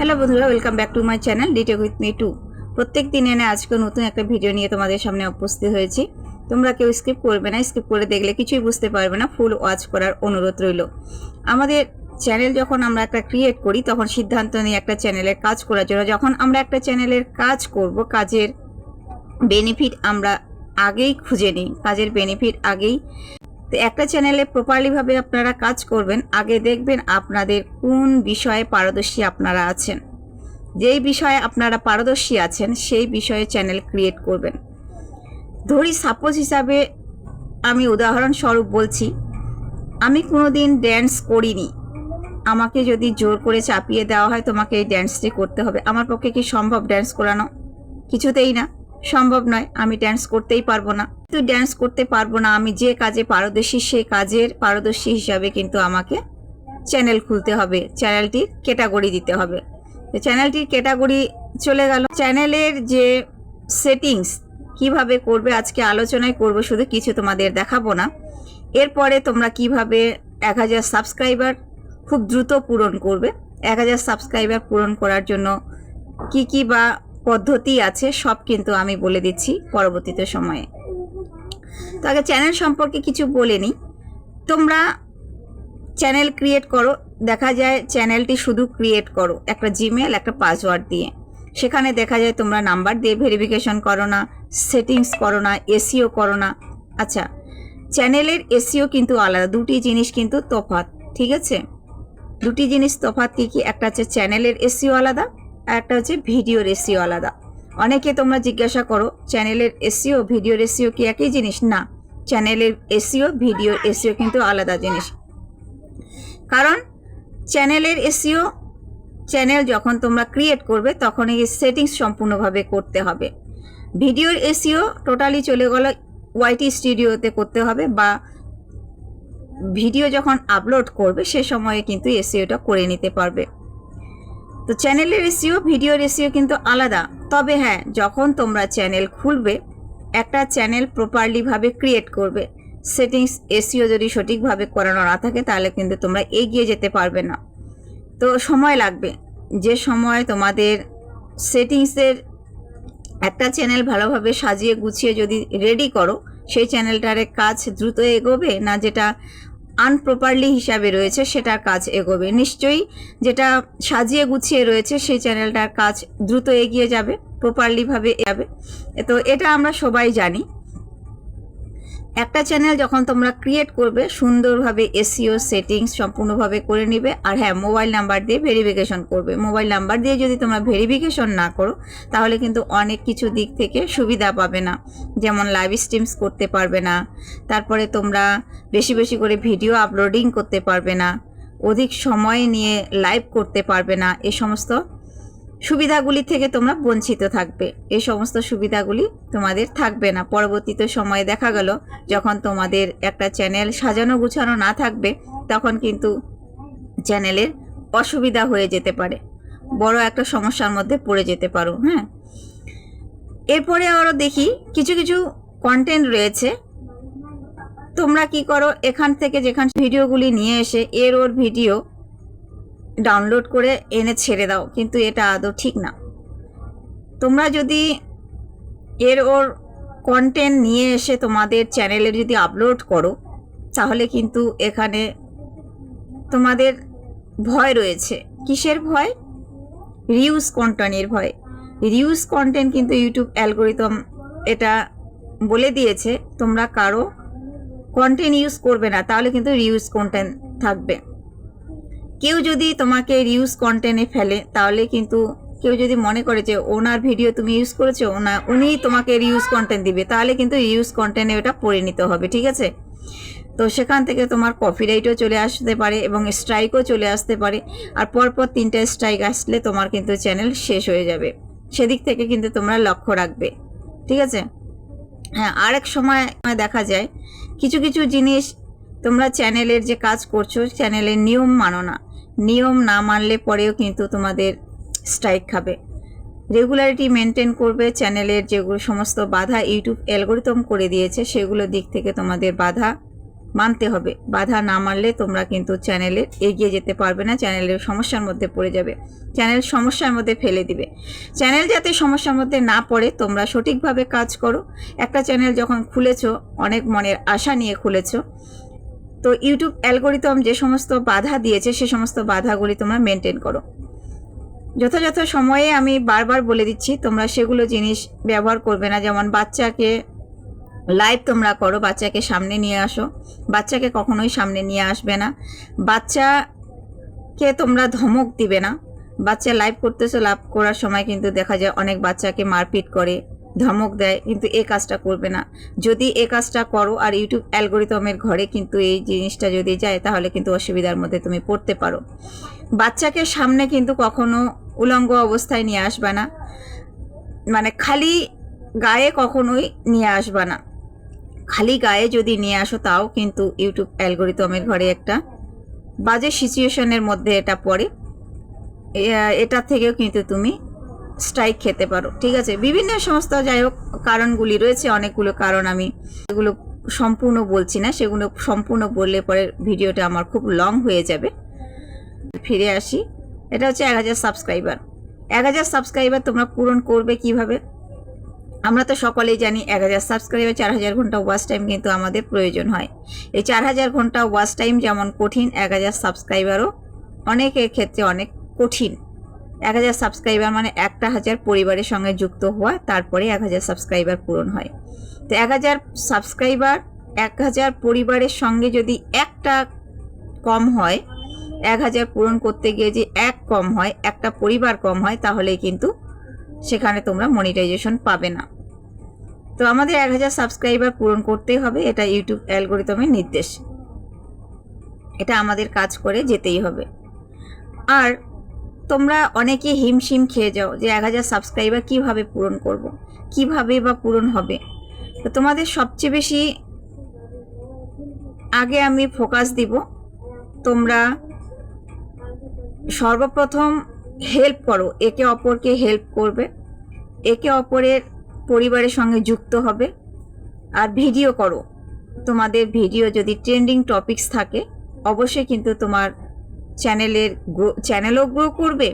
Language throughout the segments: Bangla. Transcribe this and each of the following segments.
হ্যালো বন্ধুরা, welcome back to my channel detect with me two. প্রত্যেক দিন এনে আজকে নতুন একটা ভিডিও নিয়ে তোমাদের সামনে উপস্থিত হয়েছি। তোমরা কেউ স্কিপ করবে না, স্কিপ করে দেখলে কিছুই বুঝতে পারবে না, ফুল ওয়াচ করার অনুরোধ রইল। আমাদের চ্যানেল যখন আমরা একটা ক্রিয়েট করি তখন সিদ্ধান্ত নিই একটা চ্যানেলের কাজ করার জন্য। যখন আমরা একটা চ্যানেলের কাজ করব, কাজের বেনিফিট আমরা আগেই খুঁজে নিই, কাজের বেনিফিট আগেই। তো একটা চ্যানেলে প্রপারলিভাবে আপনারা কাজ করবেন, আগে দেখবেন আপনাদের কোন বিষয়ে পারদর্শী আপনারা আছেন। যেই বিষয়ে আপনারা পারদর্শী আছেন সেই বিষয়ে চ্যানেল ক্রিয়েট করবেন। ধরি সাপোজ হিসাবে আমি উদাহরণস্বরূপ বলছি, আমি কোনোদিন ড্যান্স করিনি, আমাকে যদি জোর করে চাপিয়ে দেওয়া হয় তোমাকে এই ড্যান্সটি করতে হবে, আমার পক্ষে কি সম্ভব ড্যান্স করানো? কিছুতেই না, সম্ভব নয়। আমি ড্যান্স করতেই পারবো না। তো ড্যান্স করতে পারবো না, আমি যে কাজে পারদর্শী সেই কাজের পারদর্শী হিসাবে কিন্তু আমাকে চ্যানেল খুলতে হবে, চ্যানেলটির ক্যাটাগরি দিতে হবে। চ্যানেলটির ক্যাটাগরি চলে গেল। চ্যানেলের যে সেটিংস কিভাবে করবে আজকে আলোচনায় করব, শুধু কিছু তোমাদের দেখাবো না। এরপরে তোমরা কিভাবে 1000 সাবস্ক্রাইবার খুব দ্রুত পূরণ করবে, 1000 সাবস্ক্রাইবার পূরণ করার জন্য কি বা পদ্ধতি আছে সব কিন্তু আমি বলে দিচ্ছি পরবর্তীতে সময়ে। তো আগে চ্যানেল সম্পর্কে কিছু বলে নিই। তোমরা চ্যানেল ক্রিয়েট করো, দেখা যায় চ্যানেলটি শুধু ক্রিয়েট করো একটা জিমেল একটা পাসওয়ার্ড দিয়ে, সেখানে দেখা যায় তোমরা নাম্বার দিয়ে ভেরিফিকেশন করো না, সেটিংস করো না, এসইও করো না। আচ্ছা, চ্যানেলের এসইও কিন্তু আলাদা, দুটি জিনিস কিন্তু তফাৎ, ঠিক আছে? দুটি জিনিস তফাৎ কি? একটা হচ্ছে চ্যানেলের এসইও আলাদা, আর একটা হচ্ছে ভিডিওর এসইও আলাদা। অনেকে তোমরা জিজ্ঞাসা করো চ্যানেলের এসইও ভিডিওর এসইও কি একই জিনিস? না, চ্যানেলের এসইও ভিডিওর এসইও কিন্তু আলাদা জিনিস। কারণ চ্যানেলের এসইও, চ্যানেল যখন তোমরা ক্রিয়েট করবে তখন এই সেটিংস সম্পূর্ণভাবে করতে হবে। ভিডিওর এসইও টোটালি চলে গেল ওয়াইটি স্টুডিওতে করতে হবে, বা ভিডিও যখন আপলোড করবে সে সময়ে কিন্তু এসইওটা করে নিতে পারবে। তো চ্যানেলের এসইও ভিডিওর এসইও কিন্তু আলাদা। তবে হ্যাঁ, যখন তোমরা চ্যানেল খুলবে, একটা চ্যানেল প্রপারলিভাবে ক্রিয়েট করবে, সেটিংস এসইও যদি সঠিকভাবে করানো না থাকে তাহলে কিন্তু তোমরা এগিয়ে যেতে পারবে না। তো সময় লাগবে, যে সময় তোমাদের সেটিংসের একটা চ্যানেল ভালোভাবে সাজিয়ে গুছিয়ে যদি রেডি করো, সেই চ্যানেলটার কাজ দ্রুত এগোবে না যেটা আনপ্রপারলি হিসাবে রয়েছে সেটার কাজ এগোবে? নিশ্চয়ই যেটা সাজিয়ে গুছিয়ে রয়েছে সেই চ্যানেলটার কাজ দ্রুত এগিয়ে যাবে, প্রপারলিভাবে যাবে। তো এটা আমরা সবাই জানি। একটা চ্যানেল যখন তোমরা ক্রিয়েট করবে সুন্দরভাবে এসইও সেটিংস সম্পূর্ণভাবে করে নিবে, আর হ্যাঁ, মোবাইল নাম্বার দিয়ে ভেরিফিকেশন করবে। মোবাইল নাম্বার দিয়ে যদি তোমরা ভেরিফিকেশন না করো তাহলে কিন্তু অনেক কিছু দিক থেকে সুবিধা পাবে না, যেমন লাইভ স্ট্রিমস করতে পারবে না, তারপরে তোমরা বেশি বেশি করে ভিডিও আপলোডিং করতে পারবে না, অধিক সময় নিয়ে লাইভ করতে পারবে না। এই সমস্ত সুবিধাগুলি থেকে তোমরা বঞ্চিত থাকবে, এই সমস্ত সুবিধাগুলি তোমাদের থাকবে না। পরবর্তীতে সময়ে দেখা গেল যখন তোমাদের একটা চ্যানেল সাজানো গুছানো না থাকবে তখন কিন্তু চ্যানেলের অসুবিধা হয়ে যেতে পারে, বড় একটা সমস্যার মধ্যে পড়ে যেতে পারো। হ্যাঁ, এরপরে আরও দেখি কিছু কিছু কন্টেন্ট রয়েছে। তোমরা কি করো, এখান থেকে যেখান ভিডিওগুলি নিয়ে এসে ওর ভিডিও ডাউনলোড করে এনে ছেড়ে দাও, কিন্তু এটা আদৌ ঠিক না। তোমরা যদি ওর কন্টেন্ট নিয়ে এসে তোমাদের চ্যানেলে যদি আপলোড করো তাহলে কিন্তু এখানে তোমাদের ভয় রয়েছে। কিসের ভয়? রিউজ কন্টেন্টের ভয়। রিউজ কন্টেন্ট কিন্তু ইউটিউব অ্যালগোরিদম এটা বলে দিয়েছে, তোমরা কারো কন্টেন্ট ইউজ করবে না, তাহলে কিন্তু রিউজ কন্টেন্ট থাকবে। কেউ যদি তোমাকে রিউজ কন্টেন্টে ফেলে তাহলে কিন্তু, কেউ যদি মনে করে যে ওনার ভিডিও তুমি ইউজ করেছো, উনি তোমাকে রিউজ কন্টেন্ট দিবে, তাহলে কিন্তু রিউজ কন্টেন্টে ওটা পরিণত হবে, ঠিক আছে? তো সেখান থেকে তোমার কপিরাইটও চলে আসতে পারে এবং স্ট্রাইকও চলে আসতে পারে, আর পরপর 3টা স্ট্রাইক আসলে তোমার কিন্তু চ্যানেল শেষ হয়ে যাবে। সেদিক থেকে কিন্তু তোমরা লক্ষ্য রাখবে, ঠিক আছে? হ্যাঁ, আরেক সময় দেখা যায় কিছু কিছু জিনিস তোমরা চ্যানেলের যে কাজ করছো চ্যানেলের নিয়ম মানো না, নিয়ম না মানলে পরেও কিন্তু তোমাদের স্ট্রাইক খাবে। রেগুলারিটি মেনটেন করবে, চ্যানেলের যেগুলো সমস্ত বাধা ইউটিউব অ্যালগোরিদম করে দিয়েছে সেগুলো দিক থেকে তোমাদের বাধা মানতে হবে। বাধা না মানলে তোমরা কিন্তু চ্যানেলে এগিয়ে যেতে পারবে না, চ্যানেলের সমস্যার মধ্যে পড়ে যাবে, চ্যানেল সমস্যার মধ্যে ফেলে দিবে। চ্যানেল যাতে সমস্যার মধ্যে না পড়ে তোমরা সঠিকভাবে কাজ করো। একটা চ্যানেল যখন খুলেছো অনেক মনের আশা নিয়ে খুলেছো, তো ইউটিউব অ্যালগোরিদম যে সমস্ত বাধা দিয়েছে সে সমস্ত বাধাগুলি তোমরা মেনটেন করো। যথাযথ সময়ে আমি বারবার বলে দিচ্ছি, তোমরা সেগুলো জিনিস ব্যবহার করবে না। যেমন বাচ্চাকে লাইভ তোমরা করো, বাচ্চাকে সামনে নিয়ে আসো, বাচ্চাকে কখনোই সামনে নিয়ে আসবে না। বাচ্চাকে তোমরা ধমক দিবে না। বাচ্চা লাইভ করতেছো, লাইভ করার সময় কিন্তু দেখা যায় অনেক বাচ্চাকে মারপিট করে, ধমক দেয়, কিন্তু এই কাজটা করবে না। যদি এই কাজটা করো আর ইউটিউব অ্যালগোরিদমের ঘরে কিন্তু এই জিনিসটা যদি যায় তাহলে কিন্তু অসুবিধার মধ্যে তুমি পড়তে পারো। বাচ্চাকে সামনে কিন্তু কখনো উলঙ্গ অবস্থায় নিয়ে আসবে না, মানে খালি গায়ে কখনোই নিয়ে আসবে না। খালি গায়ে যদি নিয়ে আসো তাও কিন্তু ইউটিউব অ্যালগোরিদমের ঘরে একটা বাজে সিচুয়েশনের মধ্যে এটা পড়ে, এটা থেকেও কিন্তু তুমি স্ট্রাইক খেতে পারো। ঠিক আছে, বিভিন্ন সমস্ত যাই হোক কারণগুলি রয়েছে, অনেকগুলো কারণ, আমি এগুলো সম্পূর্ণ বলছি না, সেগুলো সম্পূর্ণ বললে পরে ভিডিওটা আমার খুব লং হয়ে যাবে। ফিরে আসি, এটা হচ্ছে 1000 সাবস্ক্রাইবার। 1000 সাবস্ক্রাইবার তোমরা পূরণ করবে কিভাবে? আমরা তো সকলেই জানি 1000 সাবস্ক্রাইবার 4000 ঘন্টা ওয়াচ টাইম কিন্তু আমাদের প্রয়োজন হয়। এই 4000 ঘন্টা ওয়াচ টাইম যেমন কঠিন, 1000 সাবস্ক্রাইবারও অনেকের ক্ষেত্রে অনেক কঠিন। 1000 সাবস্ক্রাইবার মানে 1000 পরিবারের সঙ্গে যুক্ত হওয়া, তারপরে 1000 সাবস্ক্রাইবার পূরণ হয়। তো 1000 সাবস্ক্রাইবার 1000 পরিবারের সঙ্গে যদি একটা কম হয়, 1000 পূরণ করতে গিয়ে যে এক কম হয়, একটা পরিবার কম হয়, তাহলে কিন্তু সেখানে তোমরা মনিটাইজেশন পাবে না। তো আমাদের 1000 সাবস্ক্রাইবার পূরণ করতেই হবে, এটা ইউটিউব অ্যালগোরিদমের নির্দেশ, এটা আমাদের কাজ করে যেতেই হবে। আর তোমরা অনেকে হিমশিম খেয়ে যাও যে 1000 সাবস্ক্রাইবার কিভাবে পূরণ করব, কিভাবে বা পূরণ হবে। তো তোমাদের সবচেয়ে বেশি আগে আমি ফোকাস দিব, তোমরা সর্বপ্রথম হেল্প করো, একে অপরকে হেল্প করবে, একে অপরের পরিবারের সঙ্গে যুক্ত হবে, আর ভিডিও করো। তোমাদের ভিডিও যদি ট্রেন্ডিং টপিকস থাকে অবশ্যই কিন্তু তোমার চ্যানেলও গ্রো করবে,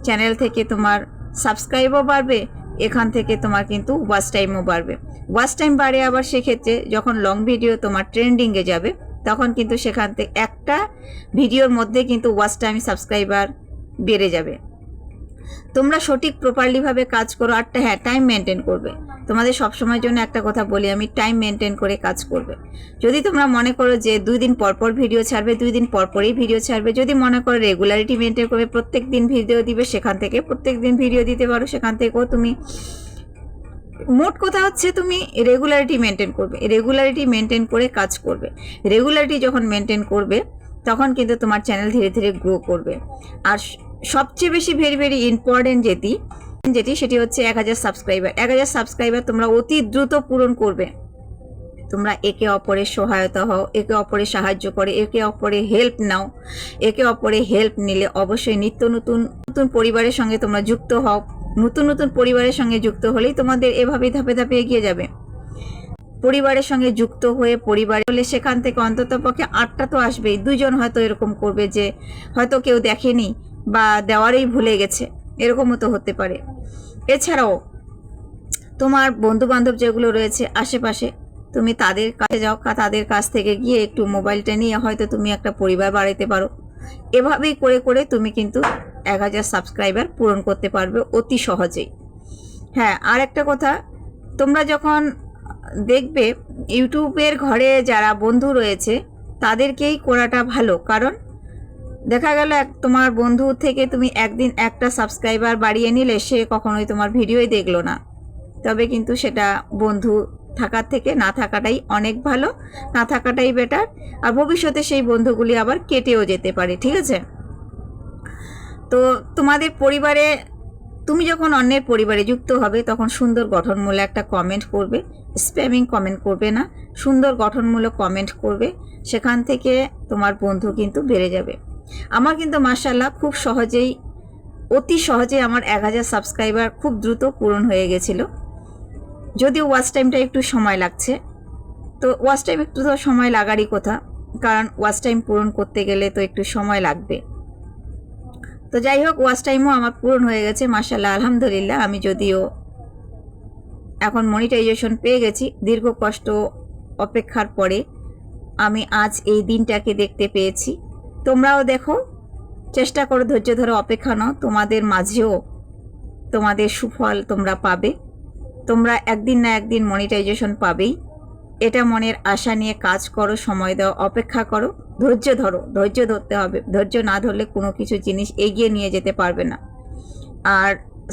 চ্যানেল থেকে তোমার সাবস্ক্রাইবও বাড়বে, এখান থেকে তোমার কিন্তু ওয়াচ টাইমও বাড়বে। ওয়াচ টাইম বাড়ে আবার সেক্ষেত্রে যখন লং ভিডিও তোমার ট্রেন্ডিংয়ে যাবে তখন কিন্তু সেখান থেকে একটা ভিডিওর মধ্যে কিন্তু ওয়াচ টাইম সাবস্ক্রাইবার বেড়ে যাবে। তোমরা সঠিক প্রপারলিভাবে কাজ করো। আর হ্যাঁ, টাইম মেনটেন করবে। তোমাদের সবসময়ের জন্য একটা কথা বলি আমি, টাইম মেনটেন করে কাজ করবে। যদি তোমরা মনে করো যে 2 দিন পরপর ভিডিও ছাড়বে, 2 দিন পরপরই ভিডিও ছাড়বে, যদি মনে করো রেগুলারিটি মেনটেন করবে, প্রত্যেক দিন ভিডিও দিবে, সেখান থেকে প্রত্যেক দিন ভিডিও দিতে পারো, সেখান থেকেও তুমি, মোট কথা হচ্ছে তুমি রেগুলারিটি মেনটেন করবে, রেগুলারিটি মেনটেন করে কাজ করবে। রেগুলারিটি যখন মেনটেন করবে তখন কিন্তু তোমার চ্যানেল ধীরে ধীরে গ্রো করবে। আর সবচেয়ে বেশি ভেরি ইম্পর্টেন্ট যেটি সেটি হচ্ছে 1000 সাবস্ক্রাইবার। 1000 সাবস্ক্রাইবার তোমরা অতি দ্রুত পূরণ করবে। তোমরা একে অপরের সহায়তা হও, একে অপরের সাহায্য করে, একে অপরের হেল্প নাও। একে অপরের হেল্প নিলে অবশ্যই নিত্য নতুন পরিবারের সঙ্গে তোমরা যুক্ত হও। নতুন পরিবারের সঙ্গে যুক্ত হলেই তোমাদের এভাবেই ধাপে ধাপে এগিয়ে যাবে। পরিবারের সঙ্গে যুক্ত হয়ে পরিবার হলে সেখান থেকে অন্তত পক্ষে 8টা তো আসবেই। 2 জন হয়তো এরকম করবে যে হয়তো কেউ দেখেনি বা দেওয়ারই ভুলে গেছে, এরকমও তো হতে পারে। এছাড়াও তোমার বন্ধু বান্ধব যেগুলো রয়েছে আশেপাশে, তুমি তাদের কাছে যাও, তাদের কাছ থেকে গিয়ে একটু মোবাইলটা নিয়ে হয়তো তুমি একটা পরিবার বাড়াইতে পারো। এভাবেই করে করে তুমি কিন্তু 1000 সাবস্ক্রাইবার পূরণ করতে পারবে অতি সহজেই। হ্যাঁ, আর একটা কথা, তোমরা যখন দেখবে ইউটিউবের ঘরে যারা বন্ধু রয়েছে তাদেরকেই করাটা ভালো। কারণ দেখা গেল তোমার বন্ধু থেকে তুমি একদিন একটা সাবস্ক্রাইবার বাড়িয়ে নিলে, সে কখনোই তোমার ভিডিওই দেখলো না, তবে কিন্তু সেটা বন্ধু থাকার থেকে না থাকাটাই অনেক ভালো, না থাকাটাই বেটার। আর ভবিষ্যতে সেই বন্ধুগুলি আবার কেটেও যেতে পারে। ঠিক আছে, তো তোমাদের পরিবারে, তুমি যখন অন্যের পরিবারে যুক্ত হবে তখন সুন্দর গঠনমূলক একটা কমেন্ট করবে, স্প্যামিং কমেন্ট করবে না, সুন্দর গঠনমূলক কমেন্ট করবে, সেখান থেকে তোমার বন্ধু কিন্তু বেড়ে যাবে। আমার কিন্তু মাশাআল্লাহ খুব সহজেই, অতি সহজেই আমার 1000 সাবস্ক্রাইবার খুব দ্রুত পূরণ হয়ে গেছিল। যদিও ওয়াচ টাইমটা একটু সময় লাগছে, তো ওয়াচ টাইম একটু তো সময় লাগারই কথা, কারণ ওয়াচ টাইম পূরণ করতে গেলে তো একটু সময় লাগবে। তো যাই হোক, ওয়াচ টাইমও আমার পূরণ হয়ে গেছে মাশাআল্লাহ, আলহামদুলিল্লাহ। আমি যদিও এখন মনিটাইজেশন পেয়ে গেছি, দীর্ঘ কষ্ট অপেক্ষার পরে আমি আজ এই দিনটাকে দেখতে পেয়েছি। তোমরাও দেখো, চেষ্টা করো, ধৈর্য ধরে অপেক্ষা নাও, তোমাদের মাঝেও তোমাদের সুফল তোমরা পাবে। তোমরা একদিন না একদিন মনিটাইজেশন পাবেই, এটা মনের আশা নিয়ে কাজ করো, সময় দাও, অপেক্ষা করো, ধৈর্য ধরো। ধৈর্য ধরতে হবে, ধৈর্য না ধরলে কোনো কিছু জিনিস এগিয়ে নিয়ে যেতে পারবে না। আর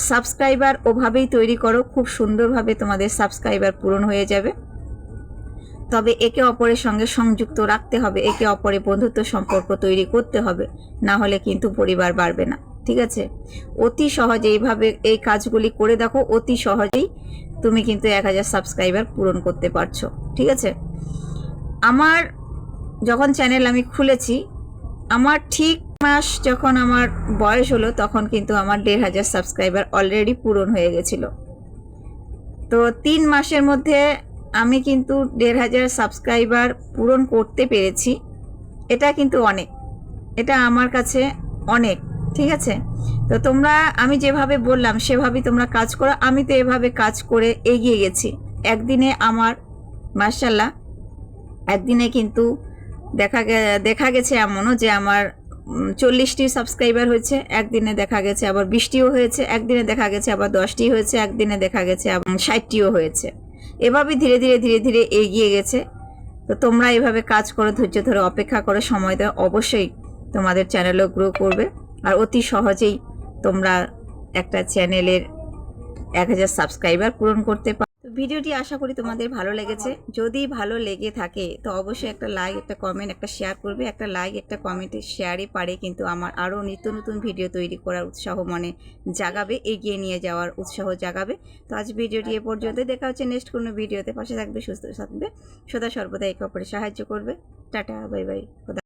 সাবস্ক্রাইবার ওভাবেই তৈরি করো, খুব সুন্দরভাবে তোমাদের সাবস্ক্রাইবার পূরণ হয়ে যাবে। তবে একে অপরের সঙ্গে সংযুক্ত রাখতে হবে, একে অপরের বন্ধুত্ব সম্পর্ক তৈরি করতে হবে, না হলে কিন্তু পরিবার বাড়বে না। ঠিক আছে, অতি সহজে এইভাবে এই কাজগুলি করে দেখো, অতি সহজেই তুমি কিন্তু 1000 সাবস্ক্রাইবার পূরণ করতে পারছো। ঠিক আছে, আমার যখন চ্যানেল আমি খুলেছি, আমার ঠিক মাস যখন আমার বয়স হলো, তখন কিন্তু আমার 1500 সাবস্ক্রাইবার অলরেডি পূরণ হয়ে গেছিল। তো 3 মাসের মধ্যে আমি কিন্তু 1500 সাবস্ক্রাইবার পূরণ করতে পেরেছি। এটা কিন্তু অনেক, এটা আমার কাছে অনেক। ঠিক আছে, তো তোমরা, আমি যেভাবে বললাম সেভাবেই তোমরা কাজ করো। আমি তো এভাবে কাজ করে এগিয়ে গেছি। একদিনে আমার মাশাআল্লাহ, একদিনে কিন্তু দেখা গেছে এমনও যে আমার 40টি সাবস্ক্রাইবার হয়েছে, একদিনে দেখা গেছে আবার 20টিও হয়েছে, একদিনে দেখা গেছে আবার 10টি হয়েছে, একদিনে দেখা গেছে আবার 60টিও হয়েছে। এভাবে ধীরে ধীরে ধীরে ধীরে এগিয়ে গেছে। তো তোমরা এভাবে কাজ করো, ধৈর্য ধরে অপেক্ষা করো, সময় দাও, অবশ্যই তোমাদের চ্যানেলও গ্রো করবে। আর অতি সহজেই তোমরা একটা চ্যানেলের 1000 সাবস্ক্রাইবার পূরণ করতে পারো। ভিডিওটি আশা করি তোমাদের ভালো লেগেছে। যদি ভালো লেগে থাকে তো অবশ্যই একটা লাইক, একটা কমেন্ট, একটা শেয়ার করবে। একটা লাইক, একটা কমেন্ট, শেয়ারই পারে কিন্তু আমার আরও নিত্য নতুন ভিডিও তৈরি করার উৎসাহ মনে জাগাবে, এগিয়ে নিয়ে যাওয়ার উৎসাহ জাগাবে। তো আজ ভিডিওটি এ পর্যন্ত, দেখা হচ্ছে নেক্সট কোনো ভিডিওতে। পাশে থাকবে, সুস্থ থাকবে, সদা সর্বদা একে অপরের সাহায্য করবে। Tata, bye bye.